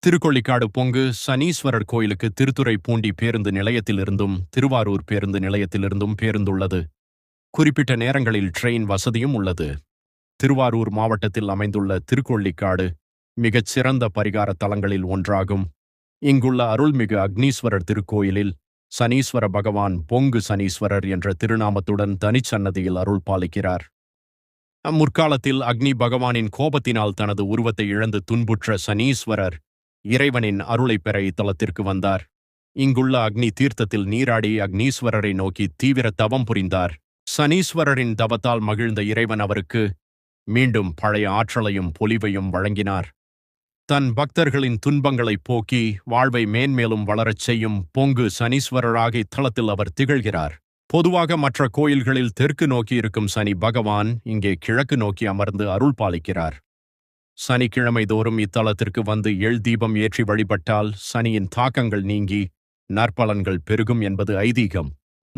திருக்கொள்ளிக்காடு பொங்கு சனீஸ்வரர் கோயிலுக்கு திருத்துறைப்பூண்டி பேருந்து நிலையத்திலிருந்தும் திருவாரூர் பேருந்து நிலையத்திலிருந்தும் பேருந்துள்ளது. குறிப்பிட்ட நேரங்களில் ட்ரெயின் வசதியும் உள்ளது. திருவாரூர் மாவட்டத்தில் அமைந்துள்ள திருக்கொள்ளிக்காடு மிகச் சிறந்த பரிகார தலங்களில் ஒன்றாகும். இங்குள்ள அருள்மிகு அக்னீஸ்வரர் திருக்கோயிலில் சனீஸ்வர பகவான் பொங்கு சனீஸ்வரர் என்ற திருநாமத்துடன் தனிச்சன்னதியில் அருள் பாலிக்கிறார். முற்காலத்தில் அக்னி பகவானின் கோபத்தினால் தனது உருவத்தை இழந்து துன்புற்ற சனீஸ்வரர் இறைவனின் அருளை பெற இத்தலத்திற்கு வந்தார். இங்குள்ள அக்னி தீர்த்தத்தில் நீராடி அக்னீஸ்வரரை நோக்கி தீவிர தவம் புரிந்தார். சனீஸ்வரரின் தவத்தால் மகிழ்ந்த இறைவன் அவருக்கு மீண்டும் பழைய ஆற்றலையும் பொலிவையும் வழங்கினார். தன் பக்தர்களின் துன்பங்களை போக்கி வாழ்வை மேன்மேலும் வளரச் செய்யும் பொங்கு சனீஸ்வரராக இத்தலத்தில் அவர் திகழ்கிறார். பொதுவாக மற்ற கோயில்களில் தெற்கு நோக்கி இருக்கும் சனி பகவான் இங்கே கிழக்கு நோக்கி அமர்ந்து அருள் பாலிக்கிறார். சனிக்கிழமை தோறும் இத்தலத்திற்கு வந்து தீபம் ஏற்றி வழிபட்டால் சனியின் தாக்கங்கள் நீங்கி நற்பலன்கள் பெருகும் என்பது ஐதீகம்.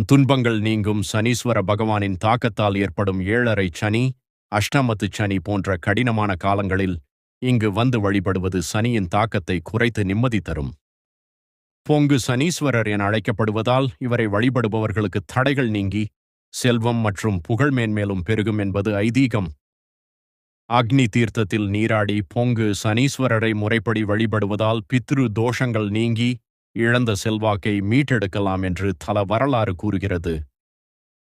துன்பங்கள் நீங்கும் சனீஸ்வர பகவானின் தாக்கத்தால் ஏற்படும் 7.5 சனி, அஷ்டமத்து சனி போன்ற கடினமான காலங்களில் இங்கு வந்து வழிபடுவது சனியின் தாக்கத்தை குறைத்து நிம்மதி தரும். பொங்கு சனீஸ்வரர் என அழைக்கப்படுவதால் இவரை வழிபடுபவர்களுக்கு தடைகள் நீங்கி செல்வம் மற்றும் புகழ் மேன்மேலும் பெருகும் என்பது ஐதீகம். அக்னி தீர்த்தத்தில் நீராடி பொங்கு சனீஸ்வரரை முறைப்படி வழிபடுவதால் பித்ரு தோஷங்கள் நீங்கி இழந்த செல்வாக்கை மீட்டெடுக்கலாம் என்று தல வரலாறு கூறுகிறது.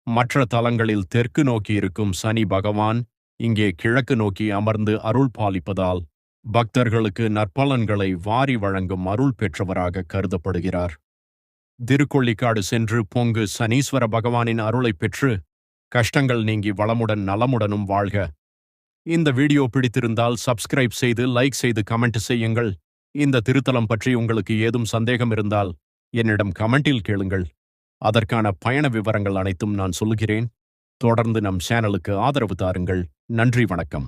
மற்ற தலங்களில் தெற்கு நோக்கி இருக்கும் சனி பகவான் இங்கே கிழக்கு நோக்கி அமர்ந்து அருள் பாலிப்பதால் பக்தர்களுக்கு நற்பலன்களை வாரி வழங்கும் அருள் பெற்றவராக கருதப்படுகிறார். திருக்கொள்ளிக்காடு சென்று பொங்கு சனீஸ்வர பகவானின் அருளை பெற்று கஷ்டங்கள் நீங்கி வளமுடன் நலமுடனும் வாழ்க. இந்த வீடியோ பிடித்திருந்தால் சப்ஸ்கிரைப் செய்து லைக் செய்து கமெண்ட் செய்யுங்கள். இந்த திருத்தலம் பற்றி உங்களுக்கு ஏதும் சந்தேகம் இருந்தால் என்னிடம் கமெண்டில் கேளுங்கள். அதற்கான பயண விவரங்கள் அனைத்தும் நான் சொல்லுகிறேன். தொடர்ந்து நம் சேனலுக்கு ஆதரவு தாருங்கள். நன்றி, வணக்கம்.